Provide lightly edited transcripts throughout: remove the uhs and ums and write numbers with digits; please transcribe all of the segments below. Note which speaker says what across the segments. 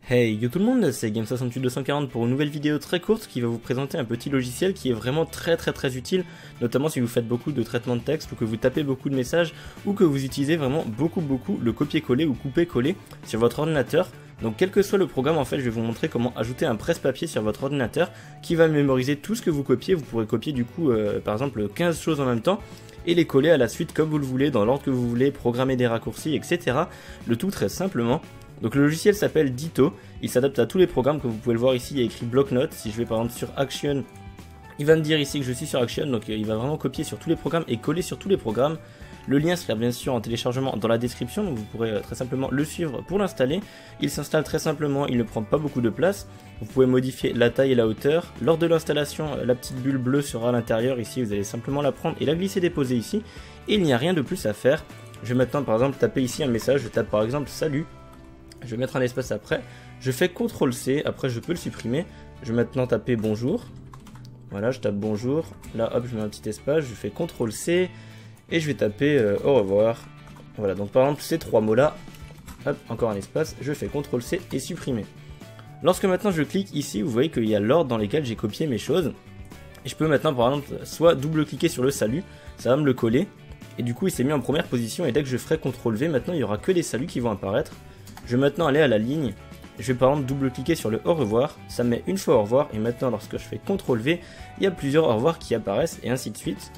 Speaker 1: Hey yo tout le monde, c'est Game68240 pour une nouvelle vidéo très courte qui va vous présenter un petit logiciel qui est vraiment très utile, notamment si vous faites beaucoup de traitement de texte ou que vous tapez beaucoup de messages ou que vous utilisez vraiment beaucoup le copier-coller ou couper-coller sur votre ordinateur. Donc quel que soit le programme, en fait, je vais vous montrer comment ajouter un presse-papier sur votre ordinateur qui va mémoriser tout ce que vous copiez. Vous pourrez copier du coup par exemple 15 choses en même temps et les coller à la suite comme vous le voulez, dans l'ordre que vous voulez, programmer des raccourcis, etc. Le tout très simplement. Donc le logiciel s'appelle Ditto, il s'adapte à tous les programmes, comme vous pouvez le voir ici, il y a écrit bloc-notes. Si je vais par exemple sur Action, il va me dire ici que je suis sur Action, donc il va vraiment copier sur tous les programmes et coller sur tous les programmes. Le lien sera bien sûr en téléchargement dans la description, donc vous pourrez très simplement le suivre pour l'installer. Il s'installe très simplement, il ne prend pas beaucoup de place. Vous pouvez modifier la taille et la hauteur. Lors de l'installation, la petite bulle bleue sera à l'intérieur ici, vous allez simplement la prendre et la glisser déposer ici. Et il n'y a rien de plus à faire. Je vais maintenant par exemple taper ici un message, je tape par exemple salut. Je vais mettre un espace après, je fais CTRL-C, après je peux le supprimer. Je vais maintenant taper bonjour. Voilà, je tape bonjour. Là, hop, je mets un petit espace, je fais CTRL-C. Et je vais taper au revoir. Voilà, donc par exemple, ces trois mots-là, hop, encore un espace, je fais CTRL-C et supprimer. Lorsque maintenant je clique ici, vous voyez qu'il y a l'ordre dans lequel j'ai copié mes choses. Et je peux maintenant, par exemple, soit double-cliquer sur le salut, ça va me le coller. Et du coup, il s'est mis en première position. Et dès que je ferai CTRL-V, maintenant, il n'y aura que des saluts qui vont apparaître. Je vais maintenant aller à la ligne, je vais par exemple double-cliquer sur le au revoir, ça me met une fois au revoir, et maintenant lorsque je fais CTRL-V, il y a plusieurs au revoir qui apparaissent, et ainsi de suite.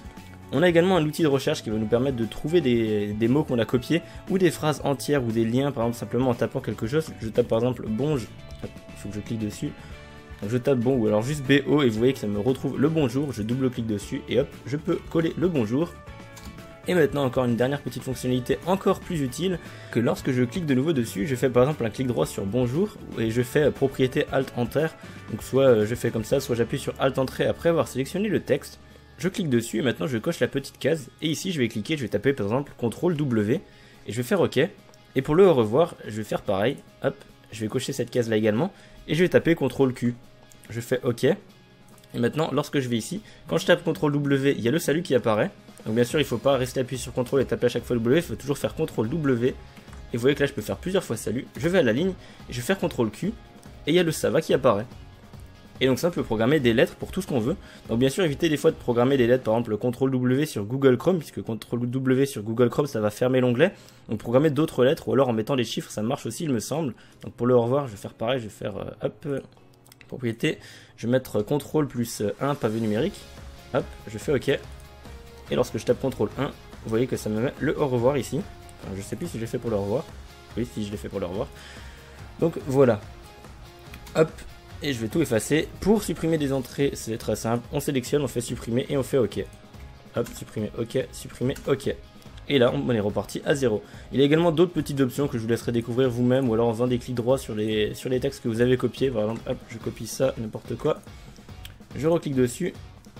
Speaker 1: On a également un outil de recherche qui va nous permettre de trouver des mots qu'on a copiés, ou des phrases entières, ou des liens, par exemple simplement en tapant quelque chose. Je tape par exemple bonjour, il faut que je clique dessus, donc je tape bon, ou alors juste BO, et vous voyez que ça me retrouve le bonjour, je double-clique dessus, et hop, je peux coller le bonjour. Et maintenant encore une dernière petite fonctionnalité encore plus utile, que lorsque je clique de nouveau dessus, je fais par exemple un clic droit sur bonjour et je fais propriété Alt Enter. Donc soit je fais comme ça, soit j'appuie sur Alt Entrée après avoir sélectionné le texte. Je clique dessus et maintenant je coche la petite case et ici je vais cliquer, je vais taper par exemple CTRL W et je vais faire OK. Et pour le au revoir, je vais faire pareil, hop, je vais cocher cette case là également et je vais taper CTRL Q. Je fais OK. Et maintenant lorsque je vais ici, quand je tape CTRL W, il y a le salut qui apparaît. Donc bien sûr il ne faut pas rester appuyé sur CTRL et taper à chaque fois W, il faut toujours faire CTRL W. Et vous voyez que là je peux faire plusieurs fois salut, je vais à la ligne, et je vais faire CTRL Q, et il y a le ça va qui apparaît. Et donc ça on peut programmer des lettres pour tout ce qu'on veut. Donc bien sûr évitez des fois de programmer des lettres, par exemple le CTRL W sur Google Chrome, puisque CTRL W sur Google Chrome ça va fermer l'onglet. Donc programmer d'autres lettres, ou alors en mettant des chiffres, ça marche aussi il me semble. Donc pour le au revoir je vais faire pareil, je vais faire hop, propriété, je vais mettre CTRL plus 1 pavé numérique, hop, je fais OK. Et lorsque je tape CTRL 1, vous voyez que ça me met le au revoir ici. Enfin, je sais plus si je l'ai fait pour le au revoir. Oui, si je l'ai fait pour le au revoir. Donc voilà. Hop. Et je vais tout effacer. Pour supprimer des entrées, c'est très simple. On sélectionne, on fait supprimer et on fait OK. Hop, supprimer OK, supprimer OK. Et là, on est reparti à 0. Il y a également d'autres petites options que je vous laisserai découvrir vous-même ou alors en faisant des clics droits sur les textes que vous avez copiés. Par exemple, hop, je copie ça, n'importe quoi. Je reclique dessus.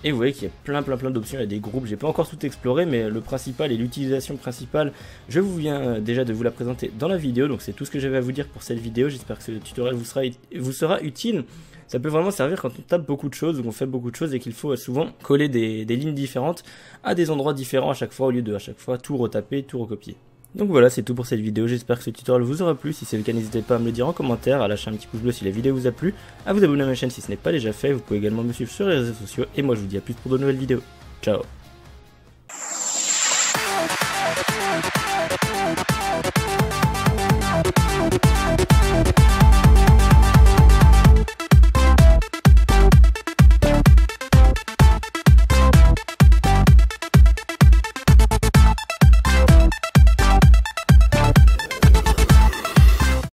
Speaker 1: Et vous voyez qu'il y a plein d'options, il y a des groupes, j'ai pas encore tout exploré, mais le principal et l'utilisation principale, je vous viens déjà de vous la présenter dans la vidéo, donc c'est tout ce que j'avais à vous dire pour cette vidéo. J'espère que ce tutoriel vous sera utile. Ça peut vraiment servir quand on tape beaucoup de choses ou qu'on fait beaucoup de choses et qu'il faut souvent coller des lignes différentes à des endroits différents à chaque fois au lieu de à chaque fois tout retaper, tout recopier. Donc voilà, c'est tout pour cette vidéo, j'espère que ce tutoriel vous aura plu. Si c'est le cas, n'hésitez pas à me le dire en commentaire, à lâcher un petit pouce bleu si la vidéo vous a plu, à vous abonner à ma chaîne si ce n'est pas déjà fait. Vous pouvez également me suivre sur les réseaux sociaux et moi je vous dis à plus pour de nouvelles vidéos. Ciao.